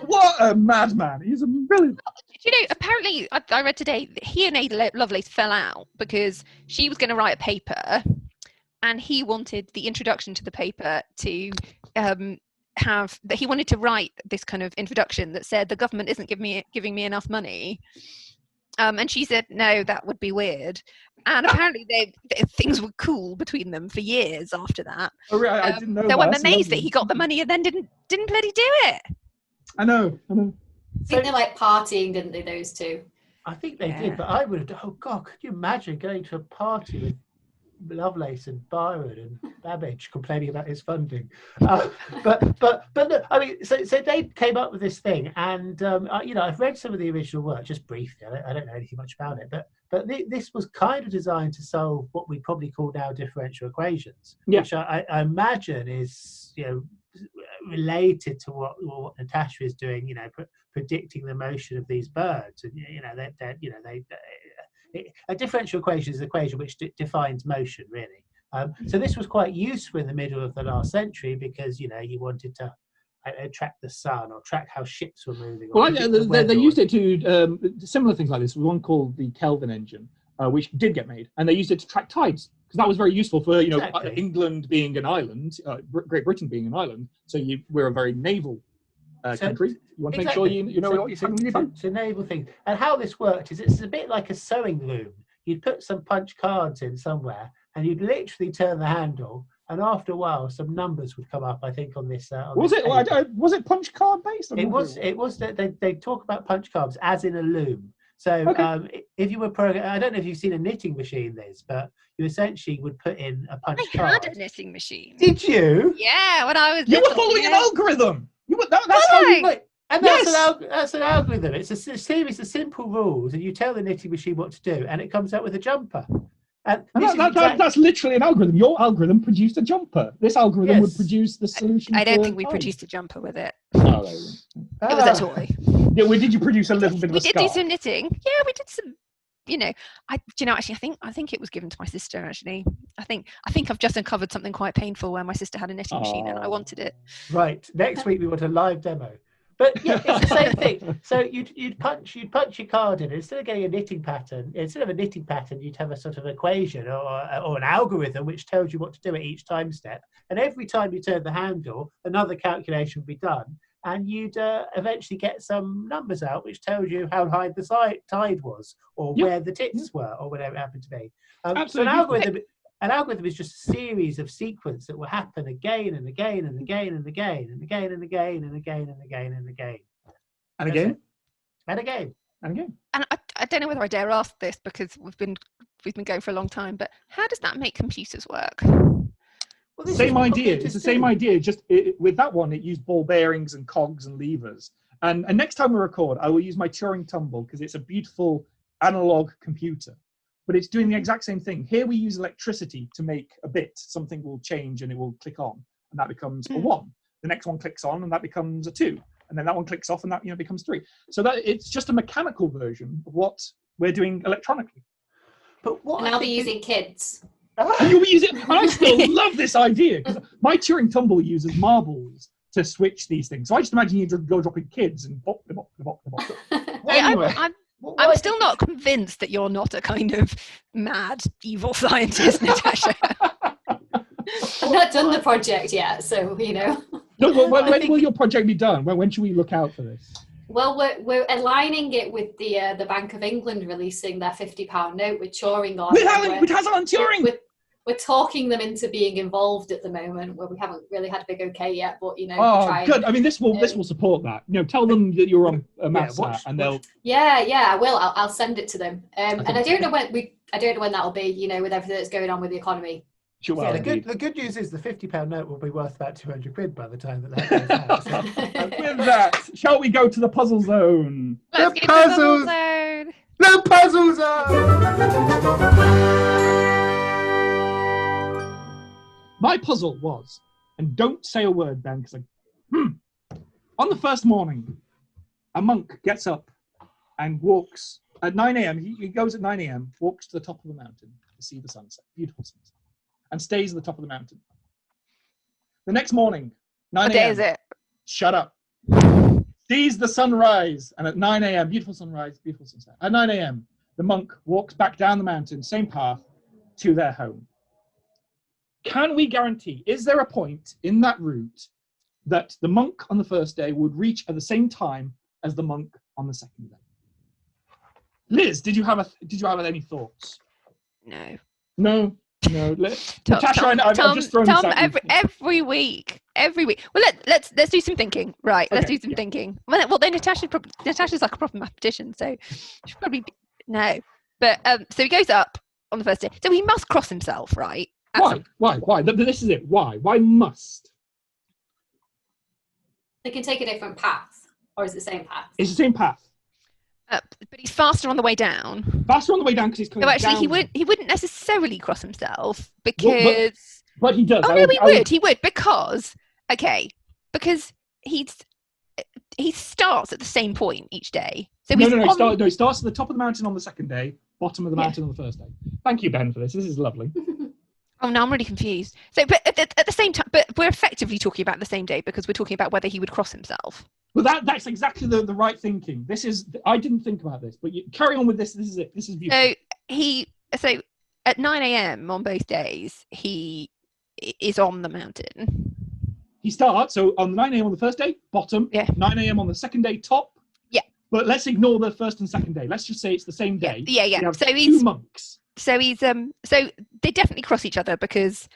What a madman. He's a brilliant. Apparently, I read today that he and Ada Lovelace fell out because she was going to write a paper, and he wanted the introduction to the paper to he wanted to write this kind of introduction that said the government isn't giving me enough money. And she said, no, that would be weird. And apparently things were cool between them for years after that. Oh, really? I didn't know that. I'm amazed that he got the money and then didn't bloody do it. I know. I think they like partying, didn't they, those two? I think they did, but I would have, oh God, could you imagine going to a party with Lovelace and Byron and Babbage complaining about his funding? But look, I mean, so they came up with this thing, and I've read some of the original work just briefly. I don't know anything much about it, but this was kind of designed to solve what we probably call now differential equations, which I imagine is related to what Natasha is doing. Predicting the motion of these birds, and a differential equation is an equation which defines motion, really. So this was quite useful in the middle of the last century because you wanted to track the sun or track how ships were moving. Well, they used it to similar things like this. One called the Kelvin engine, which did get made, and they used it to track tides because that was very useful for England being an island, Great Britain being an island. So we're a very naval country. You want to make sure you know what you're saying. It's a naval thing. And how this worked is it's a bit like a sewing loom. You'd put some punch cards in somewhere, and you'd literally turn the handle, and after a while, some numbers would come up. I think on this. Was it punch card based? It was. They talk about punch cards as in a loom. So if you were I don't know if you've seen a knitting machine, Liz, but you essentially would put in a punch card. I had a knitting machine. Did you? Yeah, when I was. You were following an algorithm. That's how you like. And that's an algorithm. It's a series of simple rules, and you tell the knitting machine what to do, and it comes up with a jumper. And that's literally an algorithm. Your algorithm produced a jumper. This algorithm would produce the solution. I don't think we produced a jumper with it. Oh, it was a toy. Yeah, did you produce a little bit of a scarf? We did do some knitting. Yeah, we did some. Actually, I think it was given to my sister. Actually, I think I've just uncovered something quite painful where my sister had a knitting machine and I wanted it. Right. Next week we want a live demo. But yeah, it's the same thing. So you'd punch your card in. Instead of getting a knitting pattern, you'd have a sort of equation or an algorithm which tells you what to do at each time step. And every time you turn the handle, another calculation would be done, and you'd eventually get some numbers out which tells you how high the tide was, or where the tits were, or whatever it happened to be. Absolutely. So an algorithm is just a series of sequence that will happen again and again and again and again and again and again and again and again and again. And again. And again. And again. And I don't know whether I dare ask this because we've been going for a long time, but how does that make computers work? Well, same idea. It's the same idea. Just with that one, it used ball bearings and cogs and levers. And next time we record, I will use my Turing tumble because it's a beautiful analog computer. But it's doing the exact same thing. Here we use electricity to make a bit. Something will change and it will click on, and that becomes a 1. The next one clicks on and that becomes a 2. And then that one clicks off and that becomes 3. So that it's just a mechanical version of what we're doing electronically. But I'll be using kids. And you'll be using. And I still love this idea because my Turing tumble uses marbles to switch these things. So I just imagine you go dropping kids and bop. Anyway. I'm still not convinced that you're not a kind of mad, evil scientist, Natasha. I've not done the project yet, so, No, when will your project be done? When should we look out for this? Well, we're aligning it with the Bank of England releasing their £50 note with Turing on. It has on Turing! We're talking them into being involved at the moment, where we haven't really had a big okay yet, but good. I mean, this will support that. Tell them that you're on a maths and they'll. Yeah, I will. I'll send it to them. And I don't know when that'll be. With everything that's going on with the economy. Sure. Yeah, the good news is the £50 note will be worth about £200 by the time that goes out. So. With that, shall we go to the puzzle zone? Let's get puzzle zone. The puzzle zone. My puzzle was, and don't say a word, Ben, because on the first morning, a monk gets up and walks at 9 a.m. He goes at 9 a.m., walks to the top of the mountain to see the sunset, beautiful sunset, and stays at the top of the mountain. The next morning, 9 a.m. What day is it? Shut up. Sees the sunrise, and at 9 a.m., beautiful sunrise, beautiful sunset. At 9 a.m., the monk walks back down the mountain, same path, to their home. Can we guarantee, is there a point in that route that the monk on the first day would reach at the same time as the monk on the second day? Liz, did you have any thoughts? No. Natasha, I've just thrown this out. Every week. Well, let's do some thinking. Right, let's do some thinking. Well, then Natasha's like a proper mathematician, so she probably no. But so he goes up on the first day. So he must cross himself, right? Why? This is it. Why? Why must? They can take a different path, or is it the same path? It's the same path. But he's faster on the way down. Faster on the way down because he's coming down. No, actually, he wouldn't necessarily cross himself because. But he does. Oh no, he would because he starts at the same point each day. So he starts at the top of the mountain on the second day, bottom of the mountain on the first day. Thank you, Ben, for this. This is lovely. Oh no, I'm really confused. So, but at the same time, but we're effectively talking about the same day because we're talking about whether he would cross himself. Well, that's exactly the right thinking. I didn't think about this, but you carry on with this. This is it. This is beautiful. So at 9 a.m. on both days, he is on the mountain. He starts, so on 9 a.m. on the first day, bottom. Yeah. 9 a.m. on the second day, top. Yeah. But let's ignore the first and second day. Let's just say it's the same day. Yeah. We have So two monks. So he's so they definitely cross each other because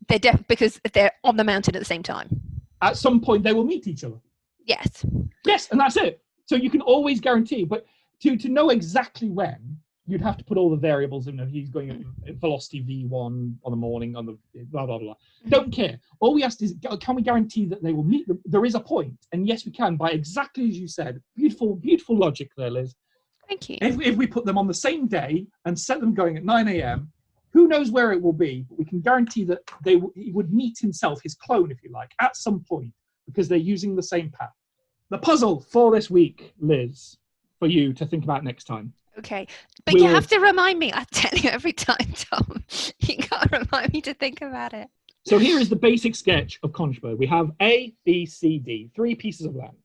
they're on the mountain at the same time. At some point, they will meet each other. Yes. Yes, and that's it. So you can always guarantee, but to know exactly when, you'd have to put all the variables in. He's going at velocity v1 on the morning, on the blah, blah, blah. Don't care. All we asked is, can we guarantee that they will meet? There is a point, and yes, we can, by exactly as you said. Beautiful, beautiful logic there, Liz. Thank you. If we put them on the same day and set them going at 9 a.m., who knows where it will be, but we can guarantee that he would meet himself, his clone, if you like, at some point, because they're using the same path. The puzzle for this week, Liz, for you to think about next time. Okay, but you have to remind me. I tell you every time, Tom. You can't remind me to think about it. So here is the basic sketch of Conchburg. We have A, B, C, D, 3 pieces of land.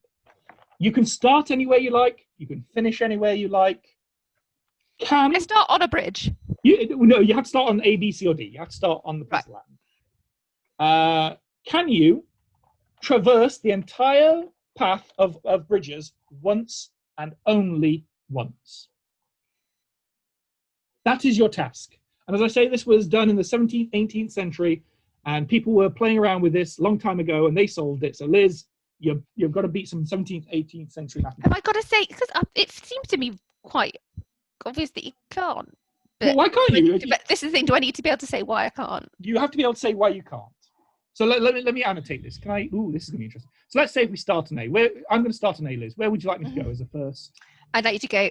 You can start anywhere you like. You can finish anywhere you like. I start on a bridge. No, you have to start on A, B, C, or D. You have to start on the piece of land. Can you traverse the entire path of bridges once and only once? That is your task. And as I say, this was done in the 17th, 18th century, and people were playing around with this a long time ago, and they solved it. So, Liz, you've got to beat some 17th, 18th century mathematics. Have I got to say, because it seems to me quite obvious that you can't. But, well, why can't you? But this is the thing. Do I need to be able to say why I can't? You have to be able to say why you can't. So let me annotate this. Can I? Ooh, this is going to be interesting. So let's say if we start on A. I'm going to start on A, Liz. Where would you like me to go as a first? I'd like you to go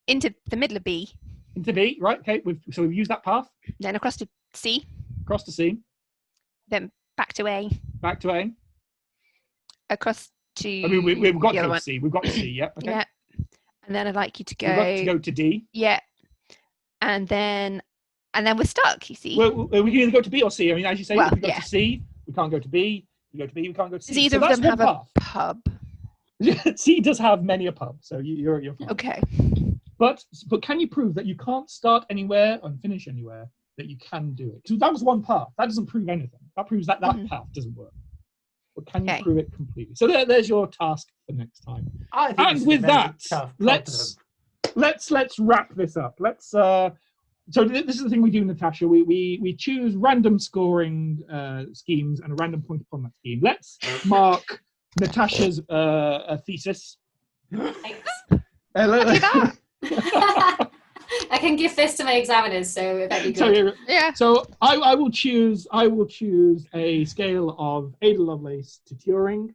into the middle of B. Into B, right? Okay. So we've used that path. Then across to C. Across to C. Then back to A. Back to A. Across to. I mean, we've got to C. We've got to C. Yeah. Okay. Yeah. And then I'd like you to go. We've got to go to D. Yeah. And then we're stuck. You see. Well, we can either go to B or C. I mean, as you say, well, we go to C. We can't go to B. We go to B. We can't go to C. Does either of them have a pub? C does have many a pub, so you're fine. Okay. But can you prove that you can't start anywhere and finish anywhere, that you can do it? Because that was one path. That doesn't prove anything. That proves that path doesn't work. But can you prove it completely? So there's your task for next time. And with that, let's wrap this up. Let's so this is the thing we do, Natasha. We choose random scoring schemes and a random point upon that scheme. Let's mark Natasha's thesis. Thanks. I can give this to my examiners, so that'd be good. So I will choose a scale of Ada Lovelace to Turing,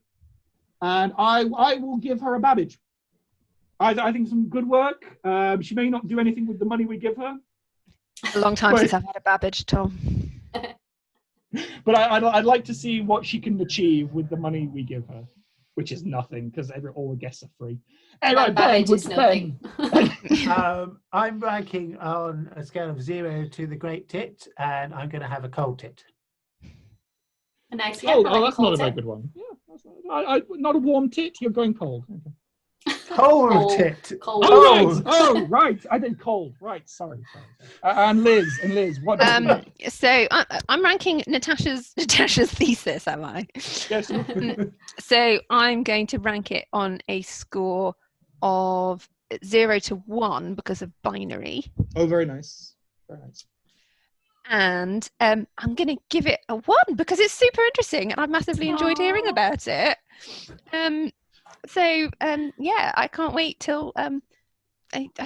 and I will give her a Babbage. I think some good work. She may not do anything with the money we give her. A long time since I've had a Babbage, Tom. But I'd like to see what she can achieve with the money we give her, which is nothing because all the guests are free. Anyway, Babbage is nothing. I'm ranking on a scale of 0 to the great tit, and I'm going to have a cold tit. A nice, that's not a very good one. Yeah, not a warm tit. You're going cold. Okay. Cold tit. Cold. Oh, right. I did cold. Right. Sorry. And Liz, what? So I'm ranking Natasha's thesis. Am I? Yes. So I'm going to rank it on a score of 0 to 1 because of binary. Oh, very nice. Very nice. And I'm going to give it a 1 because it's super interesting and I've massively enjoyed hearing about it. I can't wait till I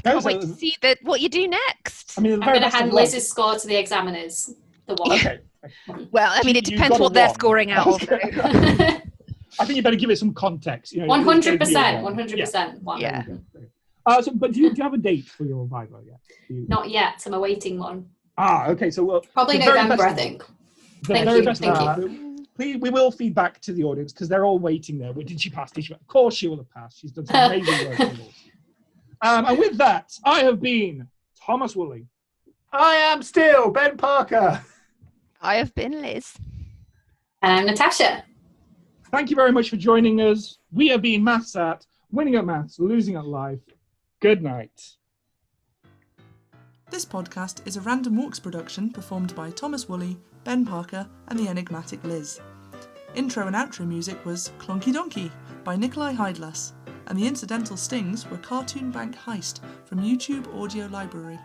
can't wait to see what you do next. I mean, I'm going to hand Liz's score to the examiners. The 1. Okay. Well, I mean, it depends what they're scoring out of. I think you better give it some context. 100%. 100%. Yeah. But do you have a date for your Viva yet? Not yet. I'm awaiting one. Okay. So probably November, I think. Thank you. Please, we will feed back to the audience because they're all waiting there. Did she pass? Of course she will have passed. She's done some amazing work. And with that, I have been Thomas Woolley. I am still Ben Parker. I have been Liz. And I'm Natasha. Thank you very much for joining us. We have been Maths at Winning at Maths, Losing at Life. Good night. This podcast is a Random Walks production performed by Thomas Woolley, Ben Parker and the enigmatic Liz. Intro and outro music was Clonky Donkey by Nikolai Heidlas, and the incidental stings were Cartoon Bank Heist from YouTube Audio Library.